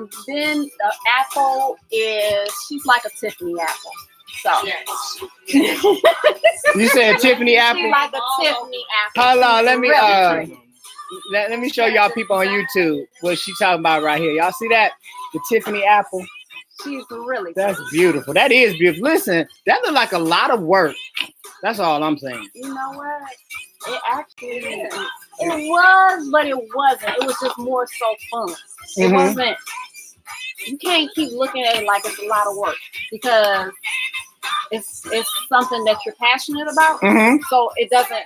and then the apple she's like a Tiffany apple. So you said Tiffany apple. She's like a Tiffany apple. Hold on, let me show y'all people on YouTube what she talking about right here. Y'all see that? The Tiffany apple. She's really. That's beautiful. That is beautiful. Listen, that look like a lot of work. That's all I'm saying. You know what? It actually is. It was, but it wasn't. It was just more so fun. It wasn't. You can't keep looking at it like it's a lot of work because it's something that you're passionate about. So it doesn't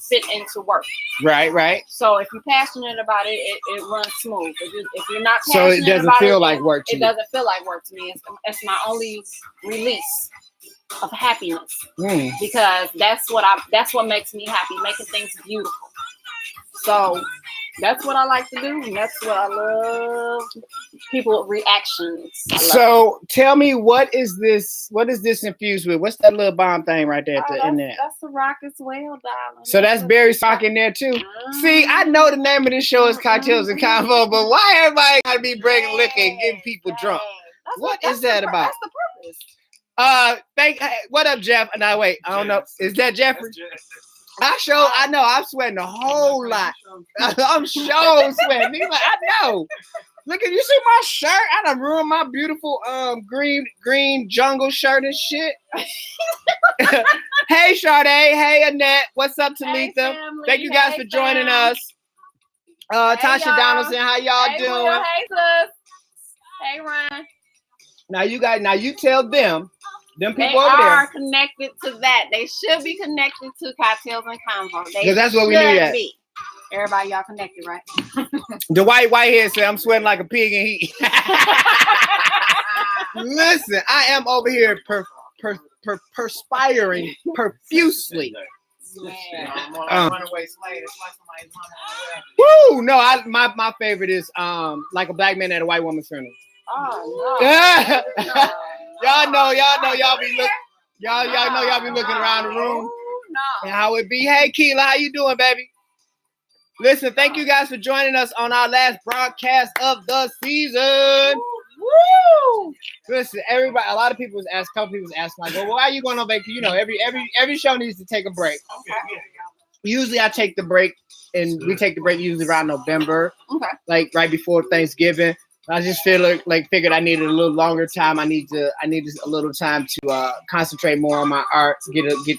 fit into work. Right. So if you're passionate about it, it runs smooth. If you're not passionate so it doesn't about feel it, like work to it you. doesn't feel like work to me. It's my only release of happiness because that's what makes me happy, making things beautiful. So that's what I like to do, and that's what I love. People reactions. So tell me, what is this infused with? What's that little bomb thing right there in there? That's the rock as well, darling. So that's berry stock in there too. See, I know the name of this show is Cocktails and Convo, but why everybody gotta be bringing liquor and getting people drunk? What is that about? That's the purpose. What up, Jeff? No, wait, I don't know. Is that Jeffrey? I know. I'm sweating a whole lot. I'm sure sweating. He's like, I know. Look at you, see my shirt? I done ruined my beautiful green jungle shirt and shit. Hey, Sade. Hey, Annette. What's up, Talitha? Hey, thank you guys for joining us. Tasha y'all. Donaldson, how y'all doing? Will, hey, sis. Hey, Ryan. Now you tell them people they over there are connected to that. They should be connected to Cocktails and Convo. Because that's what we need at. Everybody, y'all connected, right? The white head said, I'm sweating like a pig in heat. Listen, I am over here perspiring profusely. Woo! No, my favorite is like a black man at a white woman's funeral. Oh no. Y'all know y'all be looking around the room. And how it be. Hey Keela, how you doing, baby? Listen, thank you guys for joining us on our last broadcast of the season. Woo! Listen, everybody, a lot of people was asking, a couple people was asking, like, well, why are you going on vacation? You know, every show needs to take a break. Usually I take the break, and we take the break usually around November, like right before Thanksgiving. I just figured I needed a little longer time. I needed a little time to concentrate more on my art,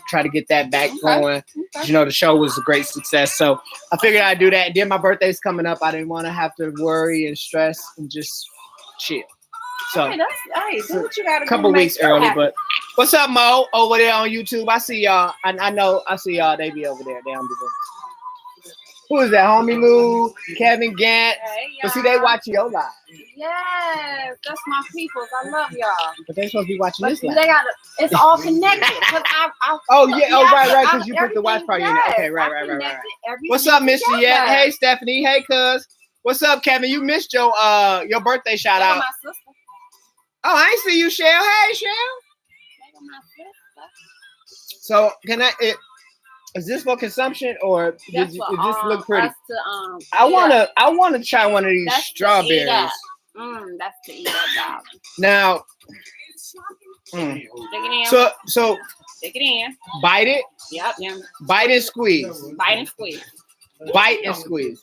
try to get that back going. You know, the show was a great success, so I figured I'd do that. And then my birthday's coming up. I didn't want to have to worry and stress and just chill. So do what you gotta a couple weeks early, but what's up, Mo? Over there on YouTube, I see y'all. I see y'all. They be over there. They on the. Who is that? Homie Lou, Kevin Gant. Hey, but see, they watch your live. Yes, that's my peoples. I love y'all. But they supposed to be watching this live. It's all connected. Right. Because you put the watch party in there. Okay, right. What's up, Mr. Yet? Hey, Stephanie. Hey, cuz. What's up, Kevin? You missed your birthday shout out. My sister. Oh, I ain't see you, Shell. Hey, Shell. So is this for consumption or does this look pretty? I wanna try one of these strawberries. That's to eat up, now. Stick it in. So stick it in. Bite it. Yep. Bite and squeeze. Bite and squeeze. Bite and squeeze.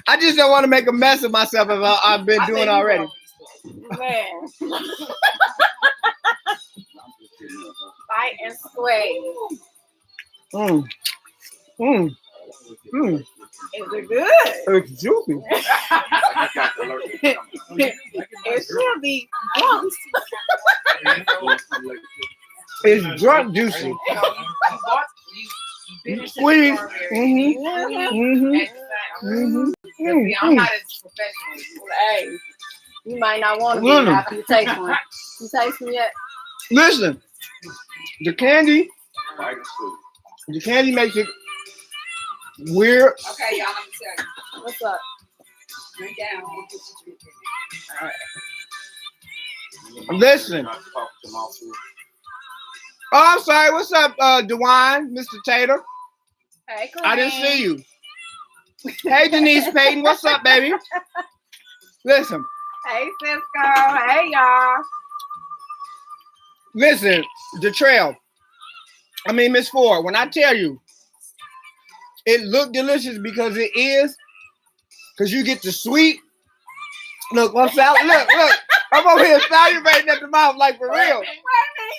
I just don't want to make a mess of myself as I've been doing already. Man. Bite and squeeze. Is it good? It's juicy. It should be drunk. It's drunk juicy. Squeeze. I'm not as professional. Hey, you might not want to be after you taste one. You taste one yet? Listen, the candy makes it weird. Okay, y'all, let me tell you. What's up? Drink down. All right. Listen. Oh, I'm sorry. What's up, DeWine, Mr. Tater? Hey, I didn't see you. Hey, Denise Payton, what's up, baby? Listen. Hey, Cisco. Hey, y'all. Listen, Miss Ford, when I tell you it looked delicious because it is, because you get the sweet. Look, look, I'm over here salivating at the mouth like for real.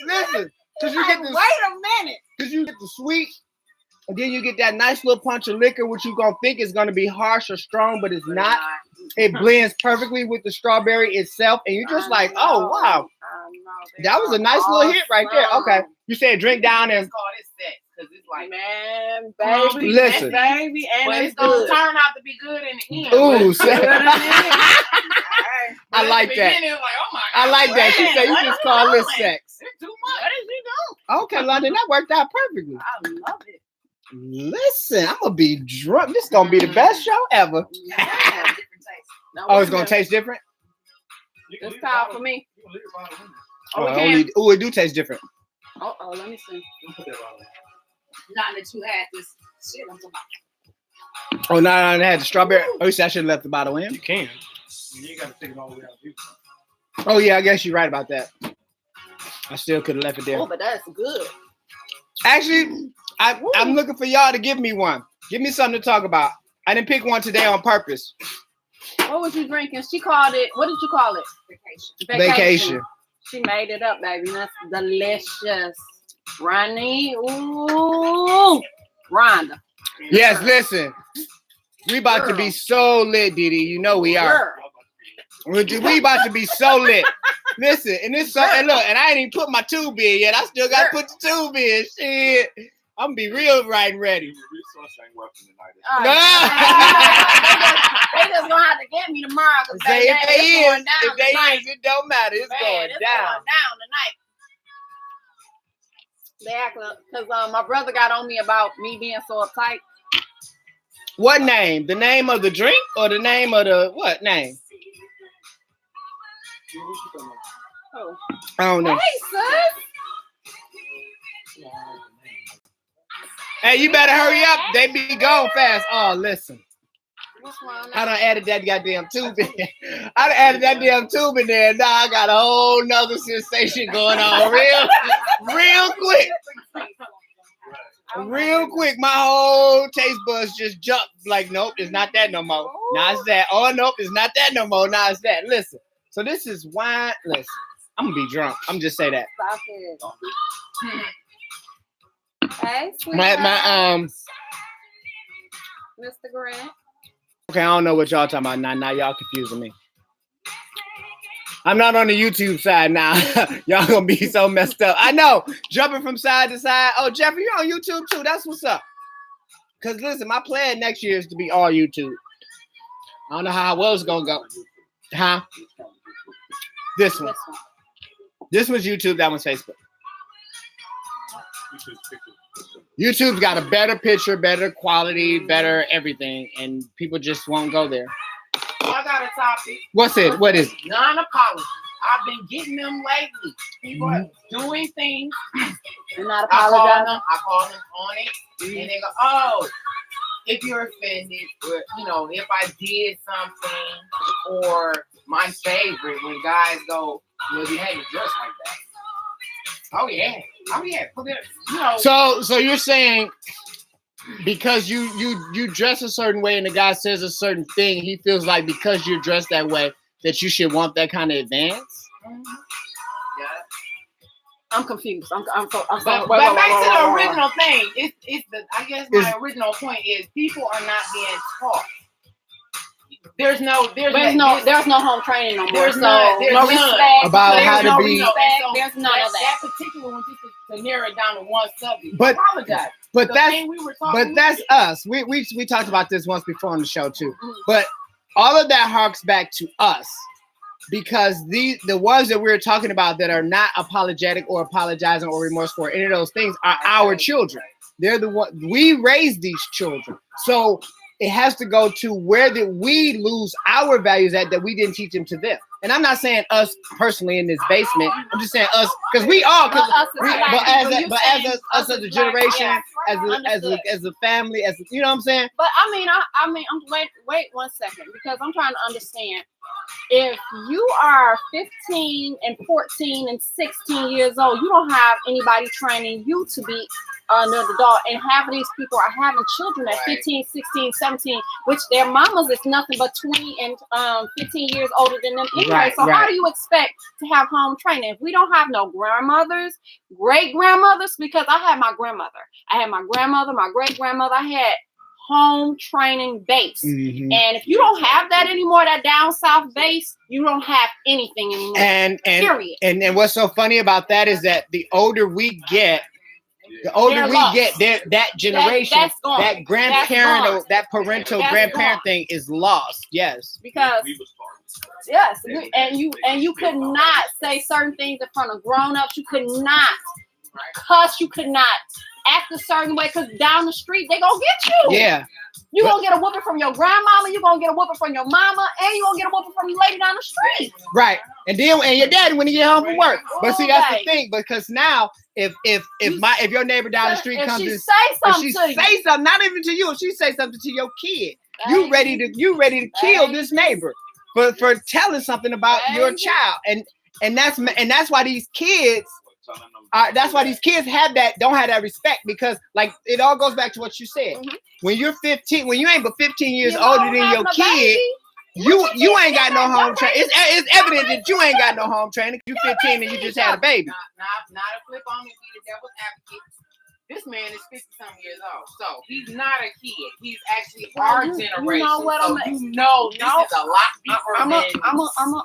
Listen, because you get the wait a minute. Because you get the sweet, and then you get that nice little punch of liquor, which you're gonna think is gonna be harsh or strong, but it's not. It blends perfectly with the strawberry itself, and you're just like, oh wow, that was a nice little hit right there. Okay, you said drink down and call this sex because it's like, man, baby, listen, baby, and but it's it's gonna good. turn out to be good in the end. Ooh, But I like that. Like, oh my God, I like that. She man, said you what just is call this doing? sex. It's too much. What is he doing? Okay, London, that worked out perfectly. I love it. Listen, I'm gonna be drunk. This is gonna be the best show ever. Different taste. Oh, it's gonna taste different. It's time for me. Oh, it do taste different. Oh, let me see. Not that you had this shit. I'm talking about. Oh, no, they had the strawberry. Oh, you said I should have left the bottle in. You can. You ain't got to take it all the way out. Oh yeah, I guess you're right about that. I still could have left it there. Oh, but that's good. Actually, I'm looking for y'all to give me one. Give me something to talk about. I didn't pick one today on purpose. What was you drinking? She called it. What did you call it? Vacation. She made it up, baby. That's delicious. Ronnie, ooh, Rhonda. Yes, listen. We about to be so lit, Didi. You know we are. We about to be so lit. Listen, and this so, and look, and I ain't even put my tube in yet. I still got to put the tube in. Shit, I'm gonna be real right and ready. They just gonna have to get me tomorrow. Say if they is, it don't matter. It's Man, going it's down. going down tonight. They act because my brother got on me about me being so uptight. What name? The name of the drink or the name of the what name? Oh. I don't know. Hey, sis. Hey, you better hurry up. They be going fast. Oh, listen. What's wrong? I done added that goddamn tube in. I done added that damn tube in there. Now I got a whole nother sensation going on real quick. Real quick. My whole taste buds just jumped. Like, nope, it's not that no more. Now it's that. Oh, nope, it's not that no more. Now it's that. Listen. So this is wine. Listen, I'm going to be drunk. I'm just say that. Stop it. Hey, My Mr. Grant. Okay, I don't know what y'all talking about now. Now y'all confusing me. I'm not on the YouTube side now. Y'all gonna be so messed up. I know. Jumping from side to side. Oh, Jeffrey, you're on YouTube too. That's what's up. Cause listen, my plan next year is to be all YouTube. I don't know how well it's gonna go. Huh? This one. This one's YouTube. That one's Facebook. YouTube's got a better picture, better quality, better everything, and people just won't go there. I got a topic. What's it? What is it? Non-apology. I've been getting them lately. People are doing things. You're not I apologizing. call them on it, and they go, "Oh, if you're offended, or if I did something, or my favorite when guys go, you had to dress like that." Oh yeah. So you're saying because you dress a certain way and the guy says a certain thing, he feels like because you're dressed that way that you should want that kind of advance? Yeah. I'm confused. I'm But back to the original thing. I guess my original point is people are not being taught. There's no home training no more. There's So none. There's no none. respect. About There's how to no be- respect. There's none of that. That particular one, just to narrow it down to one subject. But- I apologize. But The that's thing we were talking that's us. We talked about this once before on the show too. But all of that harks back to us because the ones that we're talking about that are not apologetic or apologizing or remorseful or any of those things are our children. They're the one we raised these children. So it has to go to where did we lose our values at that we didn't teach them to them. and I'm not saying us personally in this basement. I'm just saying us because we all. But us as black But people, as you us saying as a black- generation, yeah, as a family, you know what I'm saying? But I mean, I'm wait 1 second because I'm trying to understand. If you are 15 and 14 and 16 years old, you don't have anybody training you to be an adult, and half of these people are having children at 15, 16, 17, which their mamas is nothing but 20 and 15 years older than them anyway. Right, so right. how do you expect to have home training if we don't have no grandmothers, great grandmothers? Because I had my grandmother, I had my grandmother, my great grandmother, I had home training base. Mhm. And if you don't have that anymore, that down south base, you don't have anything anymore. And period. And what's so funny about that is that the older we get, They're lost. that generation, that's gone. that grandparental, That's gone. that parental That's grandparent gone. thing is lost. Yes. Because yes, and you could not say certain things in front of grown-ups. You could not cuss. You could not act a certain way because down the street they gonna get you. Yeah. You gonna get a whooping from your grandmama. You gonna get a whooping from your mama, and you gonna get a whooping from your lady down the street. Right. And then and your daddy when he get home from work. But see, that's the Right. thing, because now if your neighbor down the street if comes she and say if something she to you, say something, not even to you, if she say something to your kid, you ready to kill this neighbor for telling something about your child. And that's why these kids don't have that respect, because like it all goes back to what you said. Mhm. When you're 15, when you ain't but 15 years you older don't than have your no kid, baby. you ain't got no home training. It's evident that you ain't got no home training. You 15 and you just had a baby. Not a flip on me, be the devil's advocate. This man is 50-something years old, so he's not a kid. He's actually our generation. You know what? So this is a lot deeper I'm than.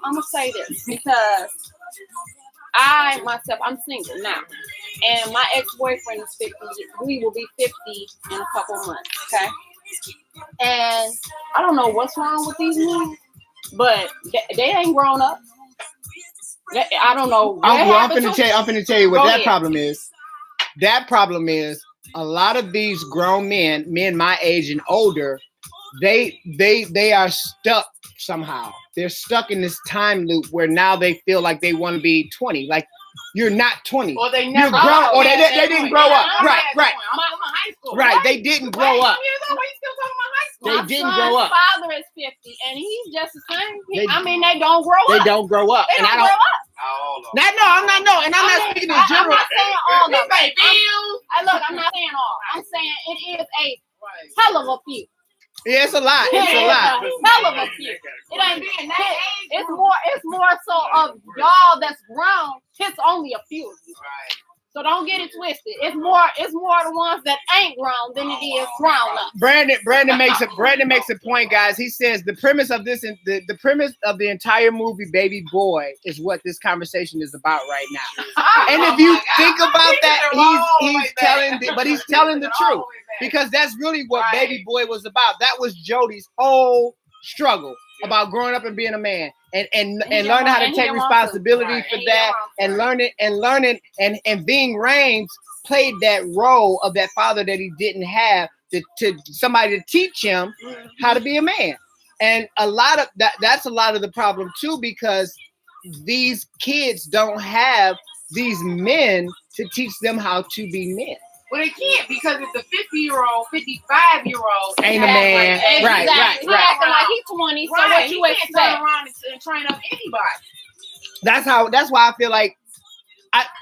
gonna say this because I'm single now, and my ex-boyfriend is 50. We will be 50 in a couple months. Okay, and I don't know what's wrong with these men, but they ain't grown up. I don't know. I'm finna tell you what Go that ahead. problem is. That problem is a lot of these grown men my age and older, they are stuck somehow. They're stuck in this time loop where now they feel like they want to be 20. Like you're not 20. Or they You're never grown, or they had that didn't point. grow Yeah, up. I'm Right, at that right. point. I'm in high school. Right. They didn't grow up. Years old, he's still talking about high school. They My didn't son's grow up. father is 50, and he's just the same. They They don't grow up. They don't grow up. They And don't I grow don't. up. I'm not. And I'm not speaking in I'm general. not saying all of He them. pay bills. Look, I'm not saying all. I'm saying it is a Right. hell of a few. Yeah, it's a lot. It It's a is lot. a hell of a few. It ain't being that. It's more so of y'all that's grown. It's only a few of you. Right. So don't get it twisted. It's more the ones that ain't grown than it is grown up. Brandon makes a point, guys. He says the premise of this and the premise of the entire movie, Baby Boy, is what this conversation is about right now. And if you think about that, he's telling the truth, because that's really what Baby Boy was about. That was Jody's whole struggle about growing up and being a man, and learning how to take responsibility for that, and learning and being Rames played that role of that father that he didn't have to somebody to teach him how to be a man. And a lot of that's a lot of the problem too, because these kids don't have these men to teach them how to be men. Well, they can't, because if the 50-year-old, 55-year-old Ain't a man. Right. He's acting like he's 20. So what you he can't expect? turn around and train up anybody. That's why I feel like,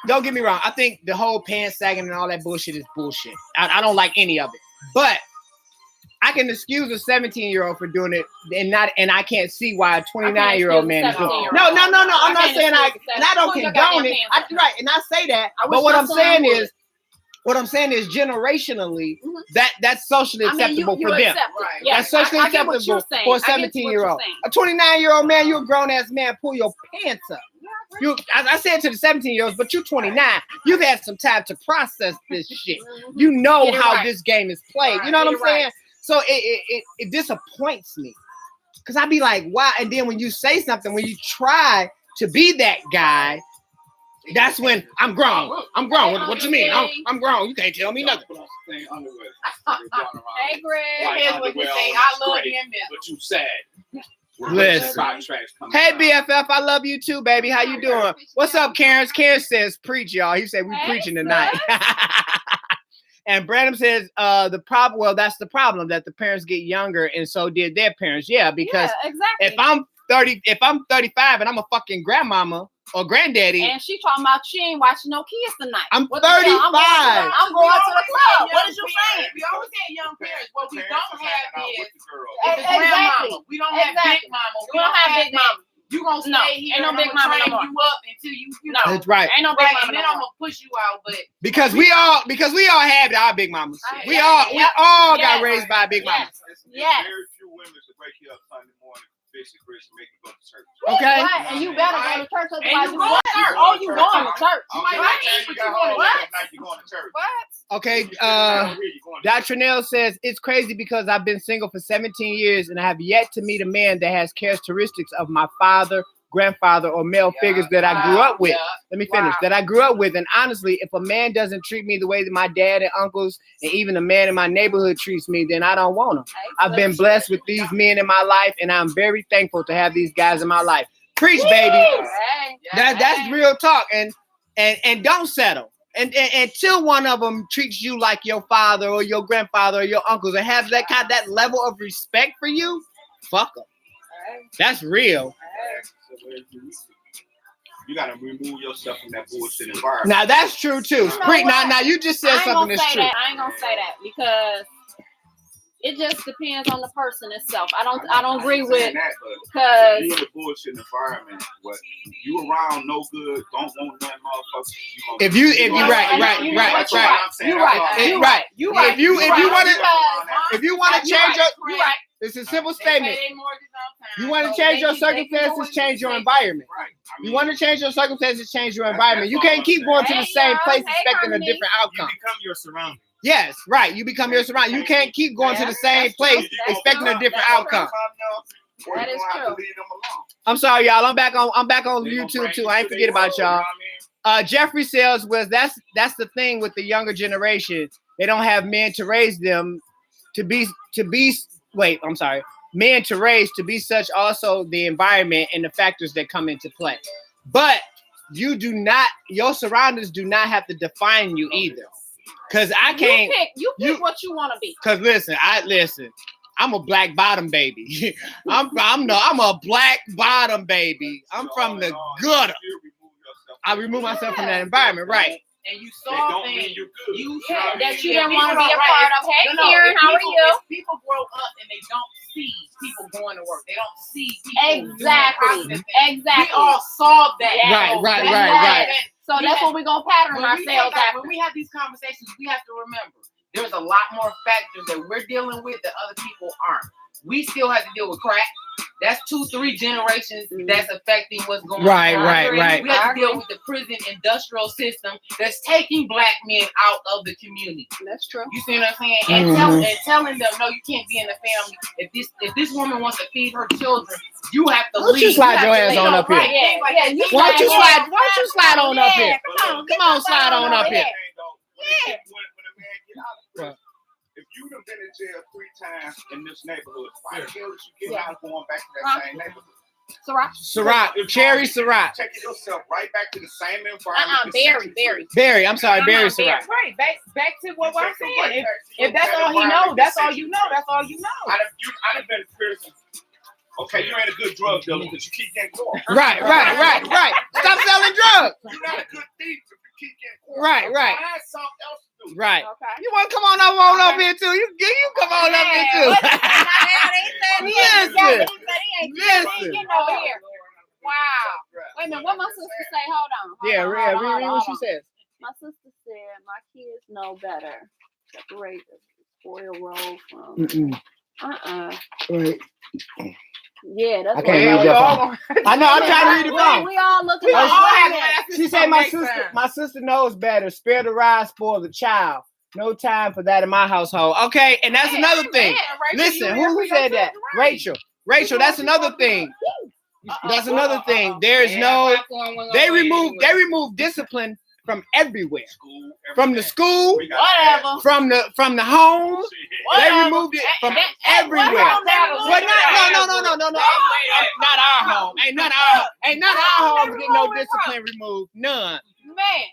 don't get me wrong, I think the whole pants sagging and all that bullshit is bullshit. I don't like any of it. But I can excuse a 17-year-old for doing it, and I can't see why a 29-year-old man is doing it. No. I'm not saying I don't condone it. Right, and I say that. But what I'm saying is generationally, that's socially acceptable for them. Right. Yeah, That's socially I get what acceptable you're saying. for a I get what you're 17-year-old. saying. A 29-year-old man, you're a grown-ass man, pull your pants up. I said to the 17-year-olds, but you're 29. You've had some time to process this shit. You know Get it how right. this game is played. Right. You know what Get I'm it right. saying? So it disappoints me. Because I be like, why? And then when you say something, when you try to be that guy, that's when I'm grown. What you mean? I'm grown. You can't tell me nothing. Hey, Greg. Here's what you say. I love him. But you sad. Listen. Hey BFF, I love you too, baby. How you doing? What's up, Karen? Karen says preach, y'all. He said we preaching tonight. And Brandon says the problem. Well, that's the problem, that the parents get younger, and so did their parents. Yeah, because exactly. if I'm 35 and I'm a fucking grandmama or granddaddy, and she talking about she ain't watching no kids tonight. I'm 35. I'm going to the club. What is you saying? We always had young parents. What we don't have is Exactly. We don't have big mama. We don't have big mama. You gonna stay here? Ain't no and big I'ma mama no train more. you up until you know. That's right. Ain't no big Right, mama. and then no I'm more. gonna push you out, but Because we all had our big mamas. We all got raised by big mamas. Yes. Very few women to wake you up Sunday morning, fish and grits, and make you go to church. Okay. Right, and you better go to church. Otherwise, you going to church. Oh, you going to church? You might not eat, but you going to church. You're going to church. What? Okay. You're Dr. Nell says it's crazy because I've been single for 17 years and I have yet to meet a man that has characteristics of my father, grandfather, or male figures that I grew up with. Let me finish. That I grew up with. And honestly, if a man doesn't treat me the way that my dad and uncles and even the man in my neighborhood treats me, then I don't want him. I've been blessed with these men in my life, and I'm very thankful to have these guys in my life. Preach, baby. That's real talk. And don't settle. And until one of them treats you like your father or your grandfather or your uncles and has that level of respect for you, fuck them. That's real. You gotta remove yourself from that bullshit environment. Now that's true too. Now you just said something that's true. I ain't gonna say that because it just depends on the person itself. I don't agree with because you in a bullshit environment. What you around no good, don't want nothing, motherfucker. If you right. If you want to change your, it's a simple statement. You want to change your circumstances, change your environment. You want to change your circumstances, change your environment. You can't keep going to the same place expecting a different outcome. You become your surroundings. Yes, right. You become your surroundings. You can't keep going to the same place expecting a different outcome. That is true. I'm sorry, y'all. I'm back on YouTube too. I ain't forget about y'all. Jeffrey says that's the thing with the younger generation. They don't have men to raise them to be men to raise to be such, also the environment and the factors that come into play. But your surroundings do not have to define you either. Cause I can't. You pick what you want to be. Cause listen. I'm a black bottom baby. I'm a black bottom baby. I'm from the gutter. I remove myself from that environment, right? And you saw things that you didn't want to be a part of. Hey, Karen, how are you? People grow up and they don't see people going to work. They don't see people. Exactly. We all saw that. Right. So that's what we're gonna pattern ourselves after. When we have these conversations, we have to remember there's a lot more factors that we're dealing with that other people aren't. We still have to deal with crack. That's 2-3 generations that's affecting what's going on. Right. We have to deal with the prison industrial system that's taking black men out of the community. That's true. You see what I'm saying? And telling them, no, you can't be in the family. If this woman wants to feed her children, you have to leave. Why don't you slide your ass on up here? Why don't you slide on up here? Come on, slide on up here. When a man get out of prison, if you done been in jail 3 times in this neighborhood, why the hell did you get out going back to that same neighborhood? Ciroc, cherry Ciroc. Take yourself right back to the same environment. Berry. I'm sorry, Berry Ciroc. Right, back to what I'm saying. If that's all he knows, that's all you know. That's all you know. I done been in prison. Okay, you ain't a good drug dealer, but you keep getting caught. Right. Stop selling drugs. You're not a good thief if you keep getting caught. Right. I had something else to do. Right. Okay. You want to come on up here too? You come on up here too. Listen. Wow. Wait a minute. What my sister say? Hold on. Yeah, read what she says. My sister said my kids know better. Separate the spoil roll from. Right. Yeah, that's I can't read your phone. I know. I'm trying to read the phone. We all looking. She said my sister knows better. Spare the rod, spoil the child. No time for that in my household. Okay, and that's another thing. Listen, who said that? Rachel. That's another thing. That's another thing. There's no. They remove discipline from everywhere. From the school, Whatever. from the home. They removed it from everywhere. But no. Not our home. Ain't none of our homes get no discipline removed. None. Man.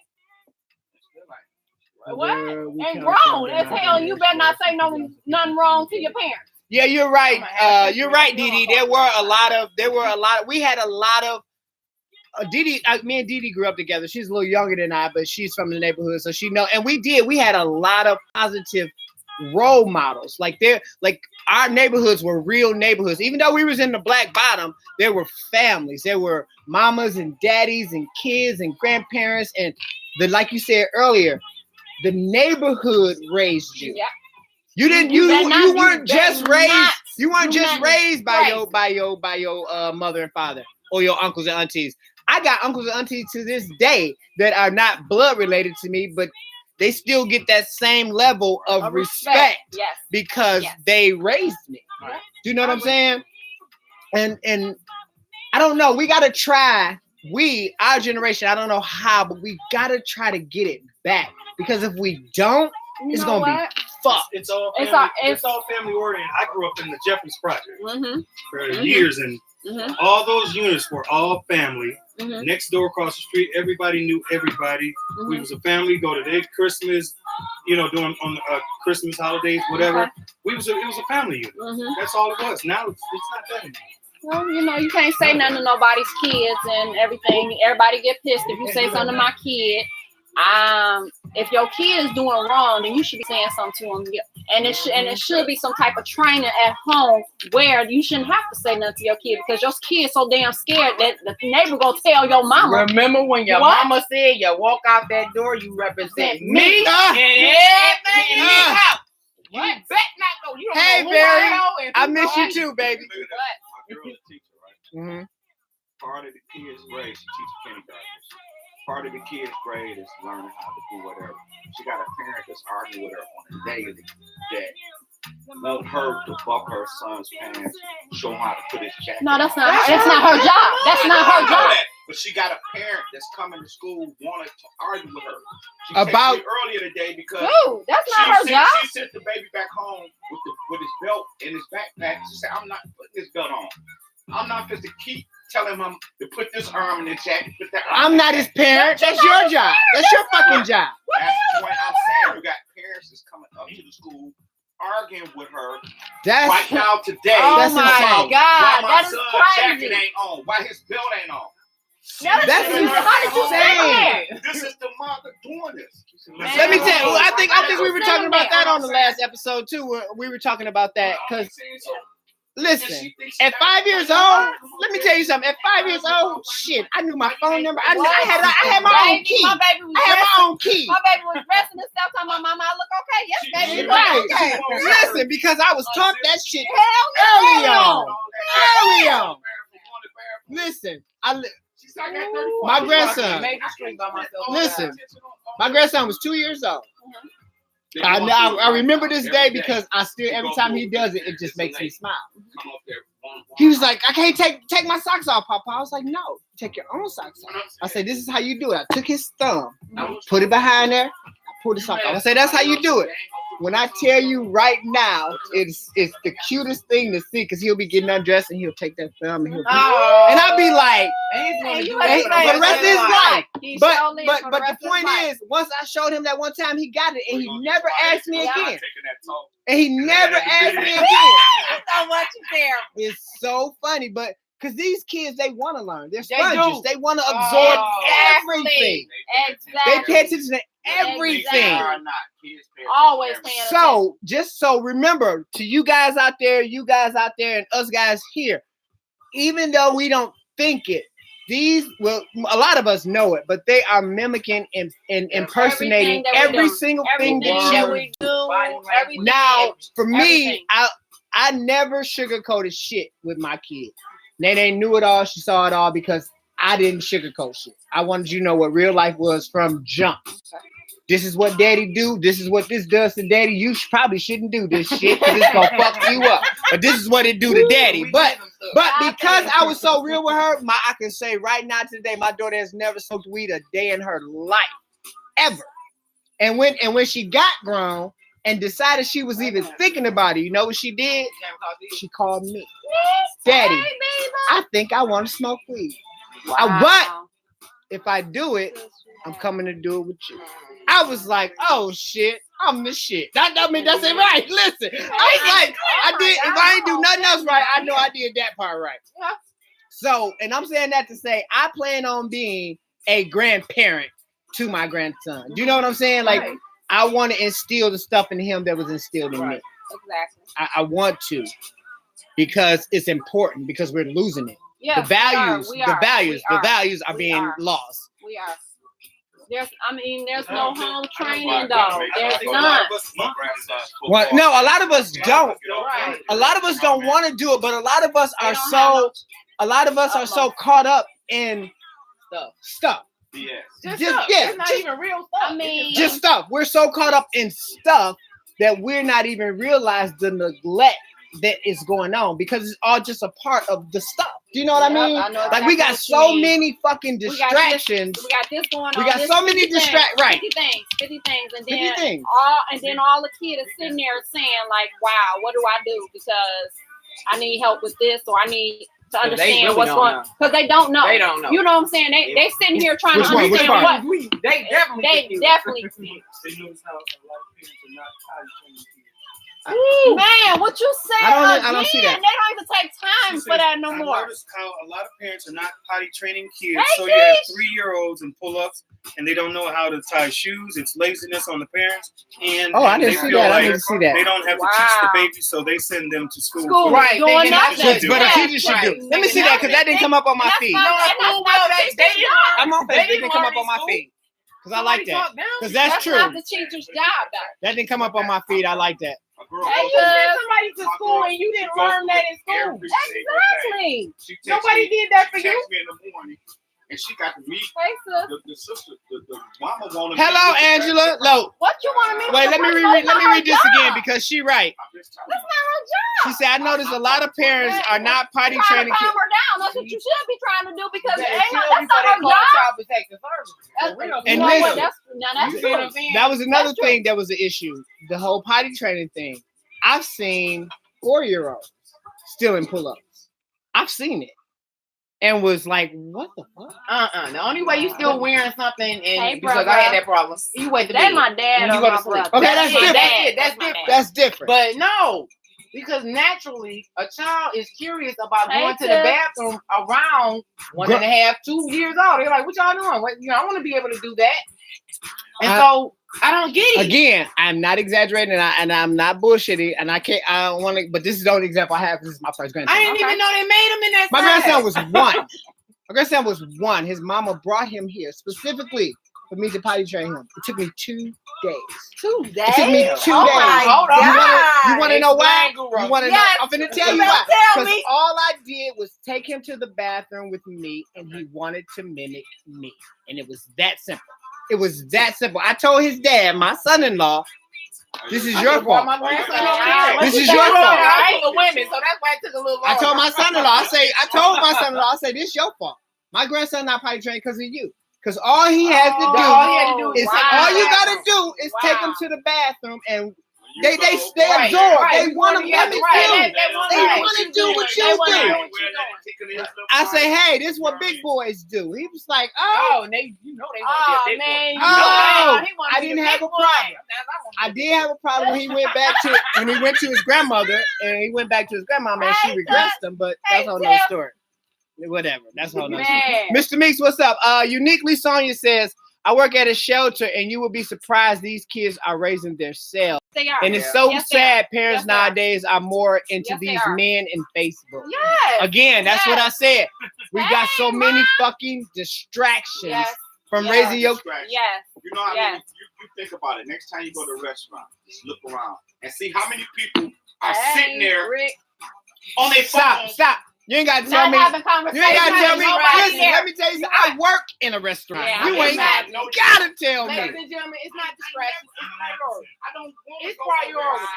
What? Girl, we And can't grown say as that. hell. You better not say nothing wrong to your parents. Yeah, you're right. You're right, Dee. There were a lot of. We had a lot of. Dee, me and Dee grew up together. She's a little younger than I, but she's from the neighborhood, so she know. And we had a lot of positive role models. Like our neighborhoods were real neighborhoods. Even though we was in the Black Bottom, there were families. There were mamas and daddies and kids and grandparents and like you said earlier, the neighborhood raised you. Yeah. You didn't. You weren't just raised by your mother and father or your uncles and aunties. I got uncles and aunties to this day that are not blood related to me, but they still get that same level of respect. Yes. Because they raised me. Right. Do you know what I'm saying? And I don't know. We gotta try. Our generation. I don't know how, but we gotta try to get it back. Because if we don't, it's gonna be fucked. It's all family oriented. I grew up in the Jeffers Project for years, and all those units were all family. Next door across the street, everybody knew everybody. We was a family. Go to their Christmas, during on Christmas holidays, whatever. It was a family unit. That's all it was. Now it's not that anymore. Well, you can't say nothing to nobody's kids and everything. Everybody get pissed if you say something to my kid. If your kid is doing wrong, then you should be saying something to them. And it should be some type of training at home where you shouldn't have to say nothing to your kid because your kid's so damn scared that the neighbor gonna tell your mama. Remember when your mama said you walk out that door, you represent me and everything in this house. You bet not go. You don't Hey, know who Barry, I know. I miss you too, baby. My girl's a teacher, right? Part of the kids' grade, she teaches kindergartners. Part of the kids' grade is learning how to do whatever. She got a parent that's arguing with her on a daily that want her to buck her son's pants, show him how to put his jacket. No, that's not her job. That's not her job. But she got a parent that's coming to school wanted to argue with her. She About texted me earlier today because that's not her job. She sent the baby back home with his belt in his backpack. She said, "I'm not putting this belt on. I'm not supposed to keep telling him to put this arm in the jacket, put that arm." I'm not his parent. That's your job. That's your fucking job. That's the point I'm saying. You got parents that's coming up to the school arguing with her right now today. Oh my God, why my that is son's crazy. jacket ain't on? Why his belt ain't on? That's insane. This is the mother doing this. Let me tell you. I think we were talking about that on the last episode too. We were talking about that because listen, at 5 years old, let me tell you something. At 5 years old, shit, I knew my phone number. I had my own key. My baby was I had my own key. My baby was dressing and stuff. Telling my mama, I look okay. Yes, baby. Right. Okay. Listen, because I was taught that shit Hell early no. on. Early on. Listen, my grandson. Listen, my grandson was 2 years old. I remember this day because I still, every time he does it, it just makes me smile. He was like, "I can't take my socks off, Papa." I was like, "No, take your own socks off." I said, "This is how you do it." I took his thumb, put it behind there, I pulled the sock off. I said, "That's how you do it." When I tell you right now, it's the cutest thing to see because he'll be getting undressed and he'll take that thumb and and I'll be like, for the rest of his life. But the point is, once I showed him that one time, he got it, and he never asked me again. And he never asked me again. So much there. It's so funny, but because these kids, they want to learn. They're sponges. They want to absorb everything. Exactly. They pay attention to everything. Always paying attention. So just so remember, to you guys out there, and us guys here, even though we don't think it, a lot of us know it, but they are mimicking and impersonating every single thing that we do. Everything. Now, for me, I never sugarcoated shit with my kids. Nene knew it all. She saw it all because I didn't sugarcoat shit. I wanted you to know what real life was from jump. This is what daddy do. This is what this does to daddy. You probably shouldn't do this shit because it's going to fuck you up. But this is what it do to daddy. But because I was so real with her, I can say right now today, my daughter has never smoked weed a day in her life. Ever. And when she got grown, and decided she was even thinking about it, you know what she did? She called me. Daddy, I think I want to smoke weed. But if I do it, I'm coming to do it with you. I was like, oh shit, I'm the shit. That mean that's it right. Listen, I was like, I did. If I ain't do nothing else right, I know I did that part right. So, and I'm saying that to say, I plan on being a grandparent to my grandson. Do you know what I'm saying? Like, I want to instill the stuff in him that was instilled in me. Exactly. I want to, because it's important, because we're losing it. Yeah, the values are being lost. We are. There's no home training though. There's none. Well, no, a lot of us don't. Right. A lot of us don't want to do it, but a lot of us are so caught up in stuff. Yes. It's not even real stuff. I mean, just stuff. We're so caught up in stuff that we're not even realize the neglect that is going on, because it's all just a part of the stuff. Do you know what I mean? Like, we got so many fucking distractions. We got this going on. We got so many distractions. Right. 50 things, and then all the kids are sitting there saying like, "Wow, what do I do? Because I need help with this, or I need to understand what's going on." Because they don't know. They don't know. You know what I'm saying? They sitting here trying to understand what. They definitely. They definitely. They notice how a lot of parents are not potty training kids. Ooh, man, what you said? I don't see that. They don't even take time for that no more. I noticed how a lot of parents are not potty training kids. So you have 3-year-olds and pull-ups, and they don't know how to tie shoes. It's laziness on the parents. And I didn't see that. I didn't see that. They don't have to teach the baby, so they send them to school. Right. Doing nothing. But a teacher should do. Let me see that, because that didn't come up on my feed. I'm on Facebook. They didn't come up on my feed. Because I like that. Because that's true. That's not the teacher's job, though. That didn't come up on my feed. I like that. Hey, you sent somebody to school and you didn't learn that in school. Exactly. Nobody did that for you. Text me in the morning, and she got to meet the sister. The mama wanted. Hello, Angela. No. What you want to meet? Wait, let me read this again, because she right. That's not her job. She said, I noticed a lot of parents are not potty training kids. kids. Calm her down. That's what you should be trying to do, because that's not her job. And that was another thing that was an issue. The whole potty training thing. I've seen 4-year-olds still in pull-ups. I've seen it. And was like, what the fuck? The only way you still wearing something, and because I had that problem, you wait to That's my dad. You go to sleep. Okay, that's different. That's different. That's different. But no, because naturally a child is curious about going to the bathroom around 1.5, 2 years old. They're like, what y'all doing? What, I want to be able to do that. And so I don't get it. Again, I'm not exaggerating, and I'm not bullshitting, and I don't want to. But this is the only example I have. This is my first grandson. I didn't even know they made him in that. My grandson was 1. My grandson was 1. His mama brought him here specifically for me to potty train him. It took me 2 days. 2 days. It took me 2 days. Hold on. You want to know why? You want to know? I'm finna tell you why. Tell me. Because all I did was take him to the bathroom with me, and he wanted to mimic me, and it was that simple. It was that simple. I told his dad, my son-in-law, this is your fault. This is your fault. I ain't women, so that's why it took a little longer. I told my son-in-law, I told my son-in-law, this is your fault. My grandson not potty trained because of you. Because all he has to do is all you gotta do is take him to the bathroom, and they absorb. They want to let me do. They want to do what you do. I say, hey, this is what big boys do. He was like, I didn't have a problem. I did have a problem when he went to his grandmother, and he went back to his grandmama, and she regressed him. But that's a whole nother story. Whatever. That's a whole nother story. Mr. Meeks, what's up? Uniquely Sonia says, I work at a shelter, and you will be surprised these kids are raising their selves. They are. And it's so sad parents nowadays are more into these men and Facebook. Yes. Again, that's what I said. We got so many fucking distractions from raising your... Yes. You know how many, you think about it. Next time you go to a restaurant, just look around and see how many people are sitting there on their phone. Stop. You ain't got to tell me. You ain't got to tell me. Listen, let me tell you something. I work in a restaurant. You ain't got to tell me. Ladies and gentlemen, it's not distraction. It's priority.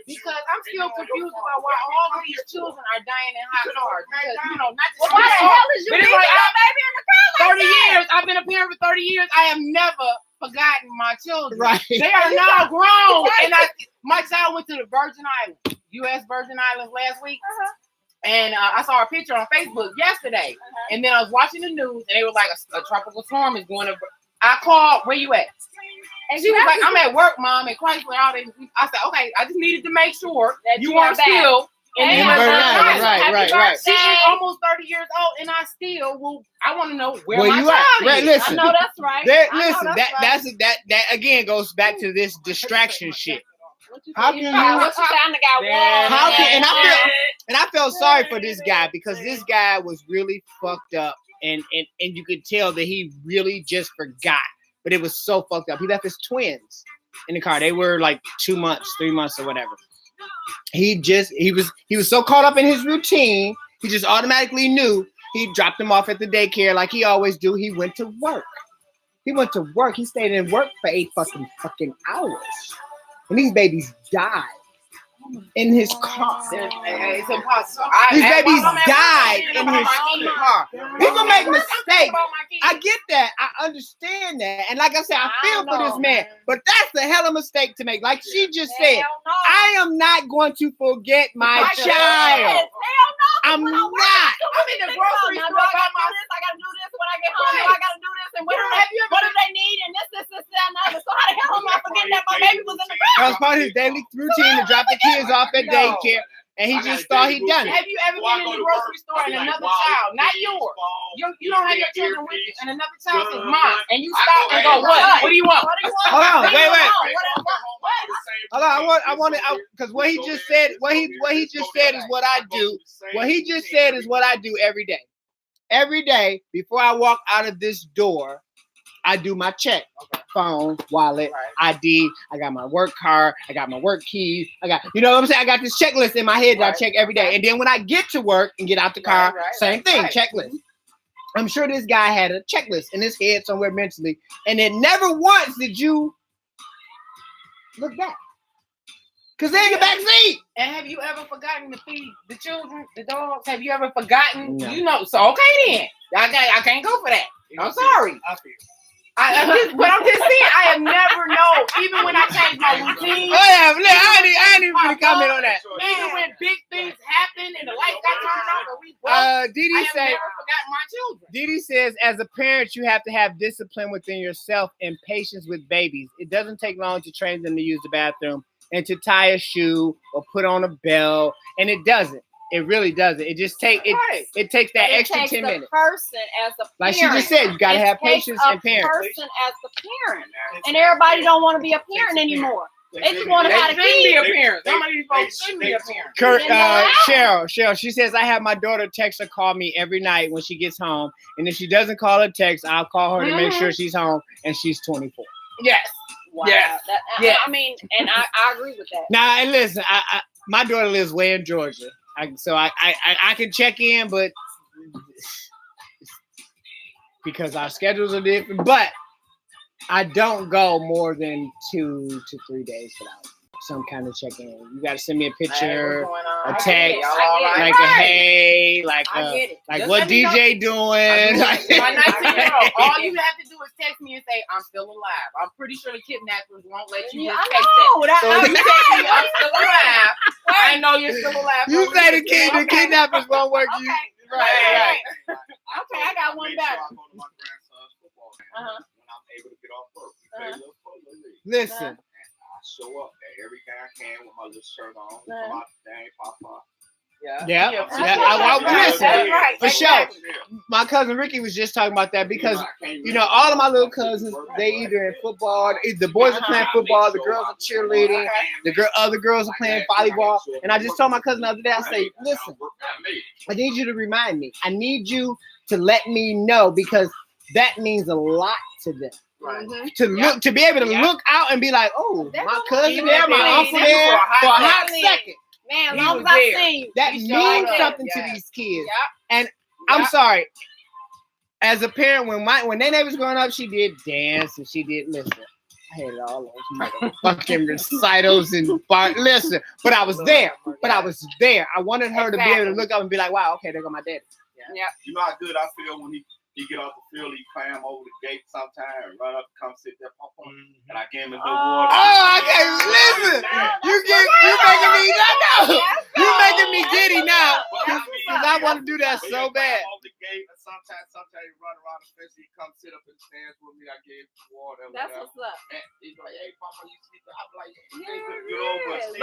Because I'm still confused about why all of these children are dying in hot cars. Because, not just why the hell is you beating your baby in the car like 30 years. I've been a parent for 30 years. I have never forgotten my children. Right. They are now grown. And my child went to the Virgin Islands, U.S. Virgin Islands last week. And I saw a picture on Facebook yesterday. And then I was watching the news, and they were like, a tropical storm is going to. I called, where you at? And she was like, I'm at work, Mom, and Chrysler. I said, okay, I just needed to make sure that you are still in the Virgin Islands. Right. She is almost 30 years old, and I still will. I want to know where my you child at? is. Right, listen. I know that's right. That again goes back to this distraction shit. How can I felt sorry for this guy because this guy was really fucked up, and you could tell that he really just forgot. But it was so fucked up. He left his twins in the car. They were like 2 months, 3 months, or whatever. He was so caught up in his routine, he just automatically knew. He dropped them off at the daycare like he always do. He went to work. He stayed in work for 8 fucking hours. And these babies died in his car. It's impossible. These babies died in his car. People make mistakes. I get that. I understand that. And like I said, I feel for this man. But that's a hell of a mistake to make. Like she just said, I am not going to forget my child. I'm not. I'm in the grocery store by myself. I gotta do this when I get home. I gotta do this and what do they need and this, that, and other. So how the hell am I forgetting that my baby was in the car? That was part of his daily routine to drop the kids off at daycare, and he just thought he'd done it. Have you ever been in the grocery store and another child, not yours, you don't have your children with you, and another child says, Mom, and you stop and go, what? What do you want? Hold on, wait. Hold on, I want to, because what he just said, what he just said is what I do. What he just said is what I do every day. Every day before I walk out of this door, I do my check. Phone, wallet, ID. I got my work card. I got my work keys. I got, you know what I'm saying? I got this checklist in my head that I check every day. And then when I get to work and get out the car, same thing, checklist. I'm sure this guy had a checklist in his head somewhere mentally. And then never once did you look back. Because they're in the back seat. And have you ever forgotten to feed the children, the dogs? Have you ever forgotten? No. You know, so okay then. I can't go for that. I'm sorry. But I'm just saying, I have never known, even when I changed my routine. Oh yeah, I ain't even gonna comment on that. Even when big things happen and the lights got turned off and we broke, Didi I have say, never forgotten my children. Didi says, as a parent, you have to have discipline within yourself and patience with babies. It doesn't take long to train them to use the bathroom and to tie a shoe or put on a bell, and it doesn't. It really doesn't. It just takes it takes that extra 10 minutes. Person as a parent. Like she just said, you gotta have patience and parents. Person as the parent, and everybody don't want to be a parent anymore. They just want to have a be a kid. parent. Some of these folks shouldn't be a parent. Cheryl, she says, I have my daughter text or call me every night when she gets home. And if she doesn't call or text, I'll call her to make sure she's home, and she's 24. Yes. Wow. Yes. I mean, and I agree with that. Now, and listen, my daughter lives way in Georgia. So I can check in, but because our schedules are different, but I don't go more than 2 to 3 days without some kind of check-in. You got to send me a picture, a text, like a hey, like what DJ doing. My 19-year-old, all you have to do is text me and say, I'm still alive. I'm pretty sure the kidnappers won't let you just text that. So if you text me, I'm still alive, I know you're still alive. You say the kidnappers won't work. Okay. You right. Okay, I got one better. I go to my grandson's football game when I'm able to get off work. Listen. I show up there every time I can with my little shirt on, my dang papa. Yeah. That's right. For sure. My cousin Ricky was just talking about that because, you know, all of my little cousins, they either in football, the boys are playing football, the girls are cheerleading, other girls are playing volleyball. And I just told my cousin the other day, I say, listen, I need you to remind me. I need you to let me know because that means a lot to them. Right. To be able to look out and be like, oh, my cousin there, my uncle there, for a hot second. Man, as long as I see you. That means something to these kids. And I'm sorry, as a parent, when their neighbor was growing up, she did dance and she did listen. I had all those fucking recitals and listen, but I was there. I wanted her to be able to look up and be like, wow, okay, there go my daddy. You know how good I feel when he He get off the field, he climb over the gate sometime and run up and come sit there, pop on. And I gave him his little Oh, water. I can't listen. You making me you making me giddy now. Cause I want to do that so bad. Over the gate, and sometimes he run around the fence. He come sit up in the stands with me. I gave him water. That's what's up. And he's like, "Hey, Papa, you sleep?" I'm like,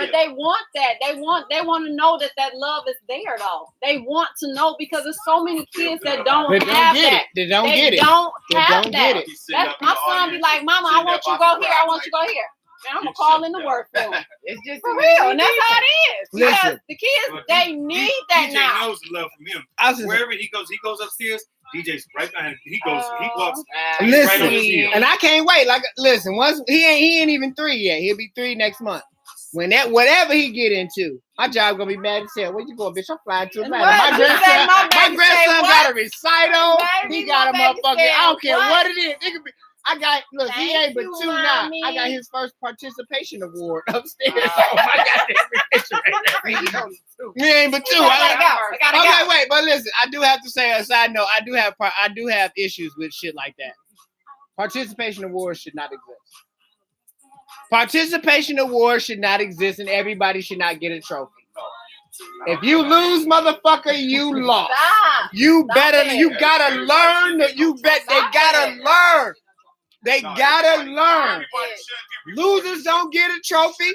But they want that. They want to know that love is there, though. They want to know because there's so many kids that don't have that. They don't get it. Don't They have don't that. get it. That's, my son be like, "Mama, I want you to go here. I want you to go here." And I'm gonna call in the work for him. It's just For real, and that's how it is. Because Listen. the kids, they need that DJ now. knows the love from him. I was just, Wherever he goes upstairs. DJ's right behind him. He walks. listen, right on his heel. and I can't wait. Like, listen, once he ain't even 3 yet. He'll be 3 next month. When that whatever he get into, my job gonna be mad as hell. Where you going, bitch? I'm flying to Atlanta. What? My You say my grandson baby say got a recital. Baby, He got a my baby motherfucker. said I don't care what? what it is. It could be. I got look. He Thank ain't but you, 2 now. Mommy. I got his first participation award upstairs. Oh my goddamn. He ain't but 2. I gotta Okay, go. wait, but listen, I do have to say a side note. I do have issues with shit like that. Participation awards should not exist. Participation awards should not exist, and everybody should not get a trophy. If you lose, motherfucker, you lost. Stop. You Stop better. it. You gotta learn that. You bet. They Stop gotta it. learn. They gotta learn. Everybody should get Losers don't get a trophy.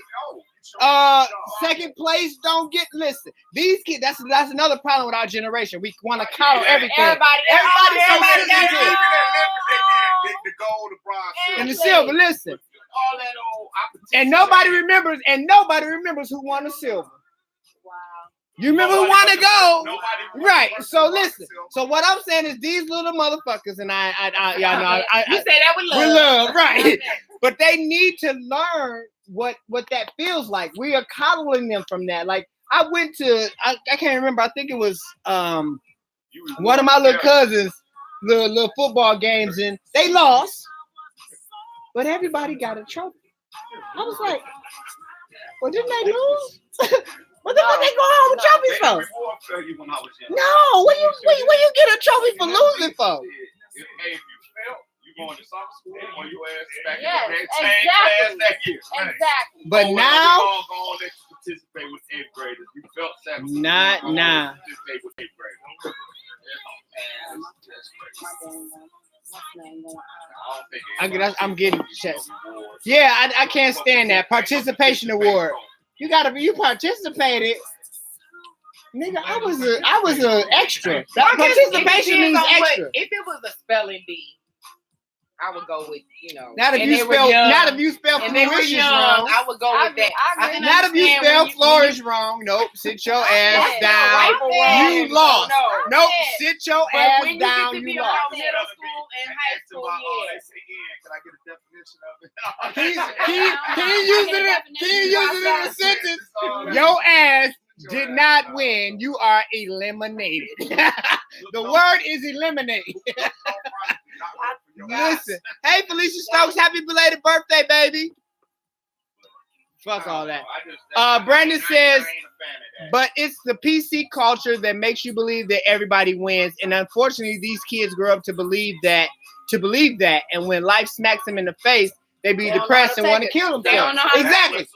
Second place don't get. Listen, these kids. That's another problem with our generation. We want to coddle everything. Everybody Everybody got so it. the gold, the bronze, And the silver. Listen, all that old. and nobody remembers. And nobody remembers who won the silver. Wow. You remember who won the gold? Nobody. Right. So listen. So what I'm saying is these little motherfuckers, and y'all know, You say that with love. with love, right? But they need to learn what that feels like. We are coddling them from that. Like I went to, I can't remember. I think it was one of my little cousins' little football games, and they lost, but everybody got a trophy. I was like, well, didn't they lose? What the fuck they go home with trophies for? No, what you get a trophy for losing for? Hey, if you fail, you going to summer school or you ass back Yes, in the same class that year. Right. Exactly. But now, we're gonna let you participate with 8th graders. You felt 7th. Not now. Participate with 8th graders. I'm getting checks. Yeah, I can't stand that participation award. You participated. Nigga, I was a extra. That participation means extra. If it was a spelling bee, I would go with, Not if and you they were spell young, and they were flourish young, wrong. I would go with that. I can Not if you understand spell when flourish wrong. Nope. Sit your ass Yeah, down. right there. You lost. No. Nope. Sit your But ass when you down. get to be You around lost. middle school and high school, Can I get a definition of it? Can you use it in a sentence? Your ass did not win. You are eliminated. The word is eliminated. Listen. Hey, Felicia Stokes, happy belated birthday, baby. Fuck all that. Brandon says, but it's the PC culture that makes you believe that everybody wins. And unfortunately, these kids grow up to believe that. And when life smacks them in the face, they be depressed and want to kill They don't themselves. know how to Exactly.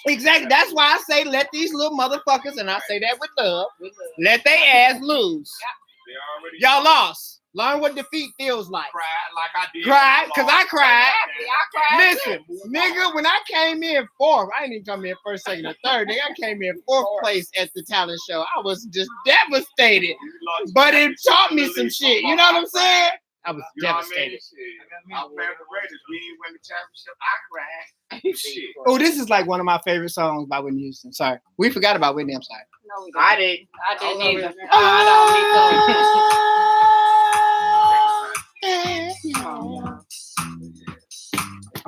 Exactly. That's why I say let these little motherfuckers, and I say that with love, let they ass lose. Y'all lost. Learn what defeat feels like. Cried like I did. Cried, because I cried. I cried. Listen, nigga, when I came in 4th, I didn't even come in 1st, 2nd, or 3rd. Nigga, I came in 4th place at the talent show. I was just devastated. But it taught me some shit. You know what I'm saying? I was devastated. I'm the Raiders. We ain't win the championship. I cried. Shit. Oh, this is like one of my favorite songs by Whitney Houston. Sorry. We forgot about Whitney. I'm sorry. No, we didn't. I didn't. I didn't either.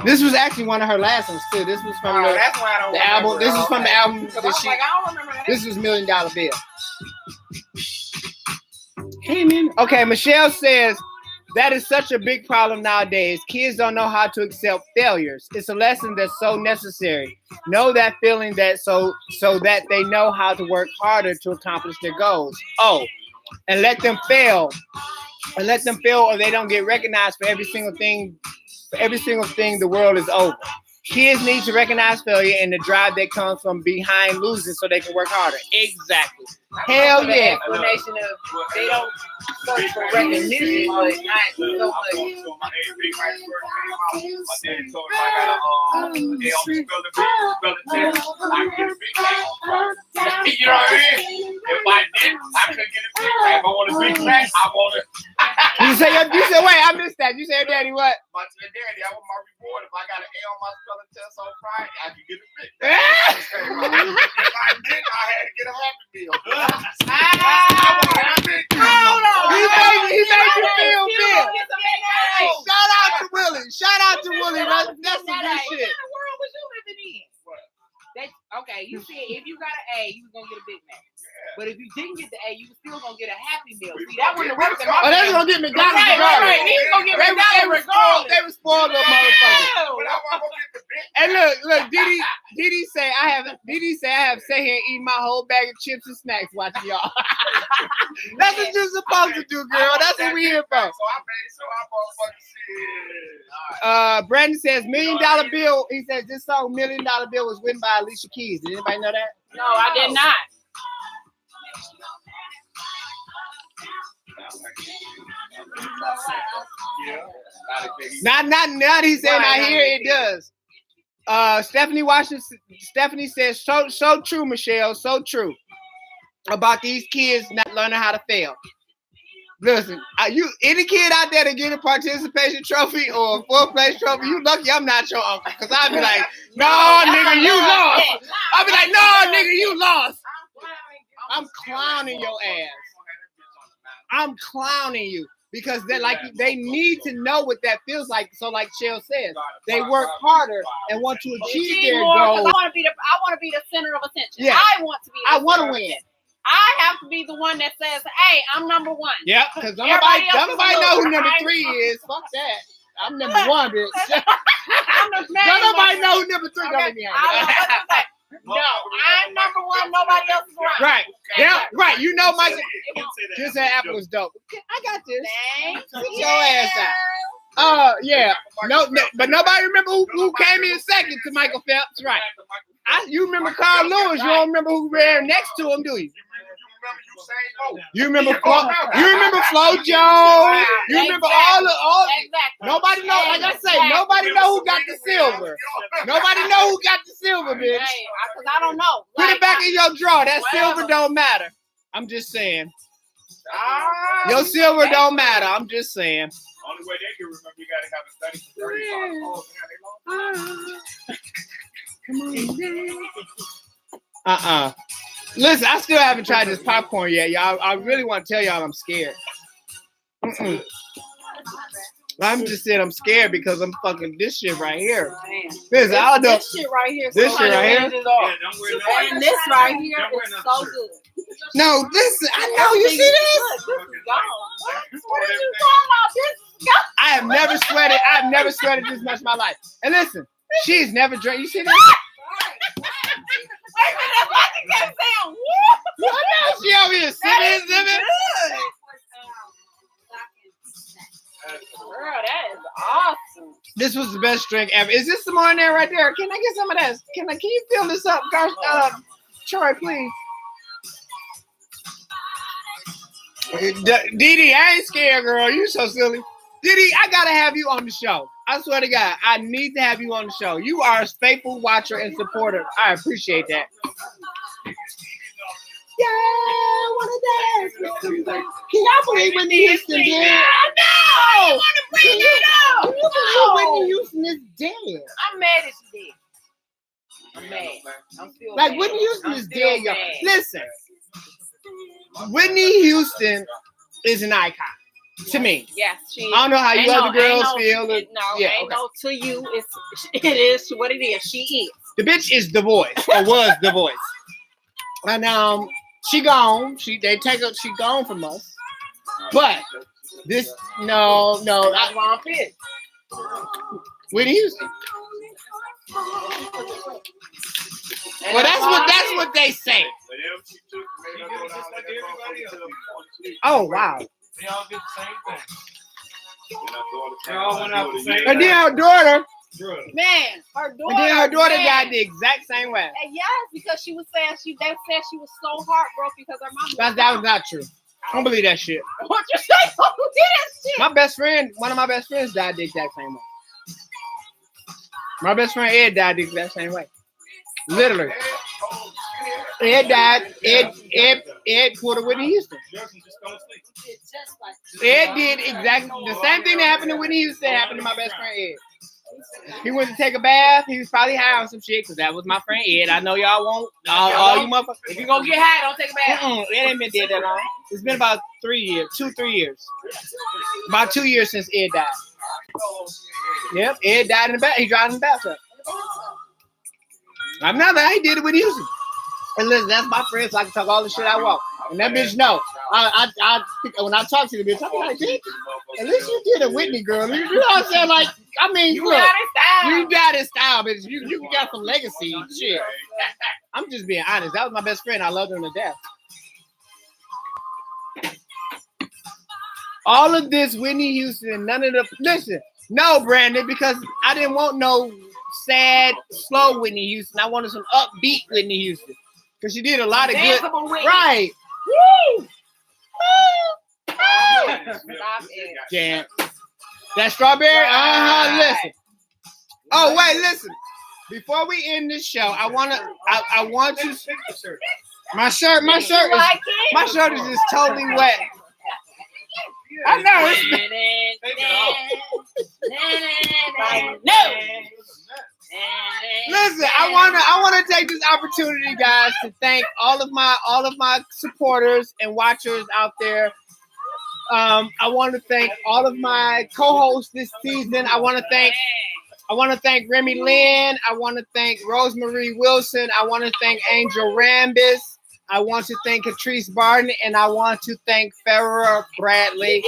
This was actually one of her last ones too. This was from That's why I don't the album. remember. This is from the album. Because I was like, I don't remember that. This was $1 Million Bill. Hey man. Okay, Michelle says that is such a big problem nowadays. Kids don't know how to accept failures. It's a lesson that's so necessary. Know that feeling that so that they know how to work harder to accomplish their goals. Oh, and let them fail and let them feel or they don't get recognized for every single thing the world is over. Kids need to recognize failure and the drive that comes from behind losing so they can work harder. Exactly. Hell The yeah. explanation of they don't search for recognition, but not so much. My big right first came out. My daddy told me I got a spelling test. I get a big Mac. You know what I mean? If I didn't, I couldn't get a big Mac. If I want a big Mac, I want it. You said wait, I missed that. You said daddy what? My daddy, I want my reward. If I got an A on my spelling test on Friday, I can get a big Mac. If I didn't, I had to get a Happy Meal. He made you feel good. Shout out to Willie. Shout out to Willie. That's some good shit. What kind of world was you living in? Okay, you said if you got an A, you was gonna get a Big Mac. But if you didn't get the A, you was still gonna get a Happy Meal. See, that wouldn't work. Oh, that's gonna get McDonald's. Right. He was gonna get McDonald's. They were spoiled little motherfuckers. But I want to get the big And look, Didi say I have sat here and eaten my whole bag of chips and snacks watching y'all. That's what you're supposed to do, girl. That's what we here for. So I made sure I bought fucking shit. Brandon says $1 Million Bill. He says this song $1 Million Bill was written by Alicia Keys. Did anybody know that? No, I did not. Not he said I hear it does. Stephanie says so true, Michelle, so true about these kids not learning how to fail. Listen, any kid out there to get a participation trophy or a fourth place trophy, you lucky I'm not your uncle. Cause I'd be like, no, nigga, you lost. I'd be like, no, nigga, you lost. I'm clowning your ass. I'm clowning you. Because they need to know what that feels like. So like Shell says, they work harder and want to achieve their goals. I want to be the center of attention. Yeah. I want to be I want to win. I have to be the one that says, hey, I'm number one. Yep, because nobody know who number 3 is. Fuck that. I'm number 1, bitch. Don't nobody know who number 3 is. No, I'm number 1. Nobody else is around. Right. Yeah, right. You know, Michael. Just that apple was dope. I got this. Thanks. Sit your ass out. Yeah. No, but nobody remember who came in second to Michael Phelps, right? You remember Carl Lewis. You don't remember who ran next to him, do you? You remember Flo Joe. You remember all. Nobody know. Like I say, nobody know who got the silver. Nobody know who got the silver, bitch. Because I don't know. Put it back in your drawer. That silver don't matter. I'm just saying. Your silver don't matter. I'm just saying. Only way they can remember, you gotta have a study for 35. Listen, I still haven't tried this popcorn yet, y'all. I really want to tell y'all I'm scared. I'm just saying I'm scared because I'm fucking this shit right here. Listen, I don't know. This shit right here. This shit right here. And this right here is so good. No, listen, I know you see this. This is gone. What are you talking about? This is gone. I've never sweated this much in my life. And listen, she's never drank. You see this? Wait a minute, if I can get down. She over here sipping. Girl, that is awesome. This was the best drink ever. Is this some more in there right there? Can I get some of this? Can you fill this up, Troy, please? Didi, I ain't scared, girl. You so silly. Didi, I gotta have you on the show. I swear to God, I need to have you on the show. You are a faithful watcher and supporter. I appreciate that. Yeah, I want to dance. Can y'all believe Whitney Houston dead? I want to bring it up. Can you believe Whitney Houston is dead? I'm mad that she did. I'm mad. I'm still Like mad. Whitney Houston is dead, y'all. mad. Listen, Whitney Houston is an icon to me. Yes, she is. I don't know how you other girls feel. To you, it is what it is. She is. The bitch is the voice, or was the voice. And she gone. She gone from us. But this no. That's why I'm pissed. Whitney Houston. Well, that's what they say. Oh wow. They all did the same thing. They all went out the same And then her daughter, Drugs. Man, her daughter. and then her daughter man. died the exact same way. And yes, because she was saying they said she was so heartbroken because her mom. That was not true. I don't believe that shit. What you say? Who did that shit? My best friend, one of my best friends died the exact same way. My best friend Ed died the exact same way. Literally. Ed died. Ed pulled a Whitney Houston. Justin just don't sleep. Ed did exactly the same thing that happened to Whitney Houston happened to my best friend Ed. He went to take a bath. He was probably high on some shit because that was my friend Ed. I know y'all won't. All you motherfuckers. If you gonna get high, don't take a bath. It ain't been dead that long. It's been about 3 years, 2-3 years. About 2 years since Ed died. Yep, Ed died in the bath. He drowned in the bathtub. I'm not that he did it with Houston. And listen, that's my friend, so I can talk all the shit I want. And that bitch know. I when I talk to the bitch, I be like, bitch, at least you did a Whitney, girl. You know what I'm saying? Like, I mean, You look, got it style. you got his style, bitch. You got some legacy shit. I'm just being honest. That was my best friend. I loved him to death. All of this Whitney Houston, none of the listen. No, Brandon, because I didn't want no sad, slow Whitney Houston. I wanted some upbeat Whitney Houston because she did a lot of good. Danceable Whitney. Right. Woo! Stop it. Yeah. That strawberry. Listen. Oh wait, listen. Before we end this show, I want you. My shirt Like it? my shirt is just totally wet. I know. Listen, I want to take this opportunity, guys, to thank all of my supporters and watchers out there. I want to thank all of my co-hosts this season. I want to thank Remy Lynn. I want to thank Rosemary Wilson. I want to thank Angel Rambis. I want to thank Catrice Barton, and I want to thank Farrah Bradley.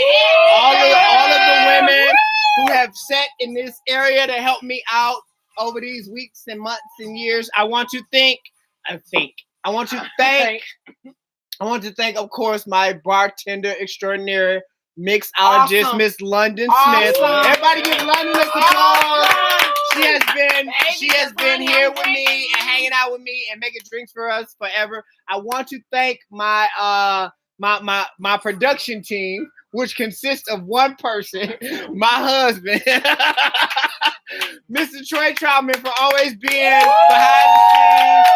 All of the women who have sat in this area to help me out over these weeks and months and years. I want to thank, of course, my bartender extraordinaire, mixologist, Awesome. Miss London Smith. Awesome. Everybody give London a applause. She has been here with me and hanging out with me and making drinks for us forever. I want to thank my my production team, which consists of one person, my husband, Mr. Troy Troutman, for always being behind the scenes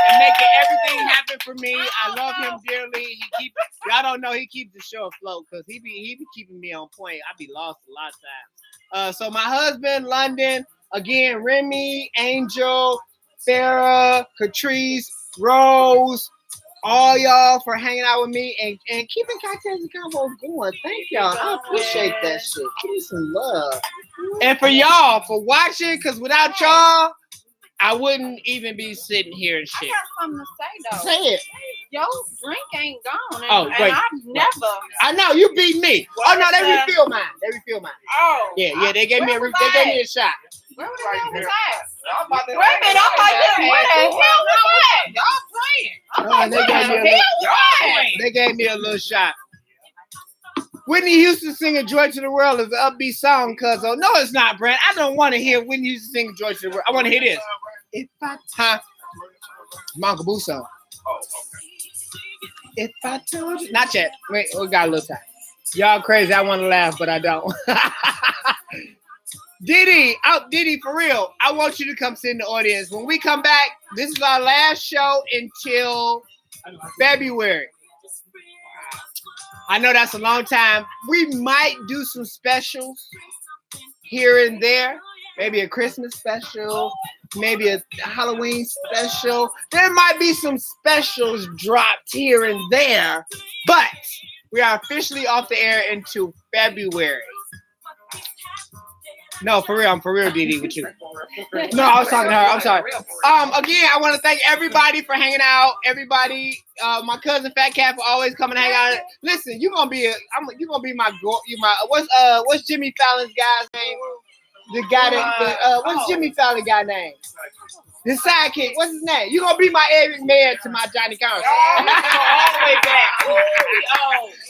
and making everything happen for me. I love him dearly. Y'all don't know, he keeps the show afloat because he be keeping me on point. I be lost a lot of times. So my husband, London, again, Remy, Angel, Farrah, Catrice, Rose, all y'all for hanging out with me and keeping Cocktails and Combos going. Thank y'all. I appreciate that shit. Give me some love. And for y'all for watching, because without y'all, I wouldn't even be sitting here and I shit. got something to say though. Say it. Your drink ain't gone. And, Oh, wait. and I've never. I know you beat me. Oh no, they refill mine. Oh. Yeah, they gave me a shot. Where the hell was that? I'm about to Wait a minute, I'm like, where the hell was that? Y'all playing. I'm like, they where gave the me a hell was that? They gave me a little shot. Whitney Houston singing "Joy to the World" is an upbeat song, cuz no, it's not, Brent. I don't want to hear Whitney Houston singing "Joy to the World." I want to hear this. If I Monka Boo song. Oh, okay. If I told you, not yet. Wait, we got a little time. Y'all crazy. I want to laugh, but I don't. Diddy, for real. I want you to come sit in the audience. When we come back, this is our last show until February. I know that's a long time. We might do some specials here and there. Maybe a Christmas special, maybe a Halloween special. There might be some specials dropped here and there, but we are officially off the air until February. No, for real, I'm for real, Didi, with you. No, I was talking to her. I'm sorry. Again, I want to thank everybody for hanging out. Everybody, my cousin Fat Cat for always coming to hang out. Listen, you're gonna be what's Jimmy Fallon's guy's name? The guy that what's Jimmy Fallon guy name? His sidekick. What's his name? You gonna be my Eric Mayer to my Johnny Carson. All the way back.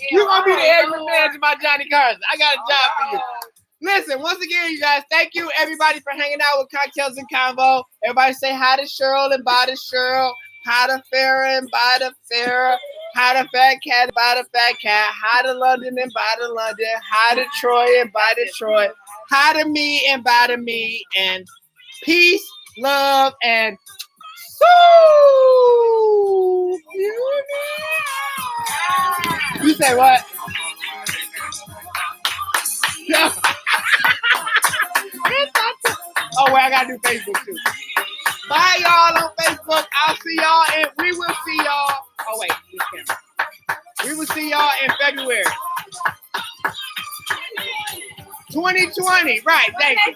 You gonna be the extra man to my Johnny Carson. I got a job for you. Listen, once again, you guys, thank you everybody for hanging out with Cocktails and Convo. Everybody say hi to Cheryl and bye to Cheryl. Hi to Farrah and bye to Farrah. Hi to Fat Cat and bye to Fat Cat. Hi to London and bye to London. Hi to Troy and bye to Troy. Hi to me and bye to me. And peace, love, and so. You say what? Oh, wait, I gotta do Facebook too. Bye, y'all on Facebook. I'll see y'all, and we will see y'all. Oh, wait, this camera. We will see y'all in February 2020. Right, thank you.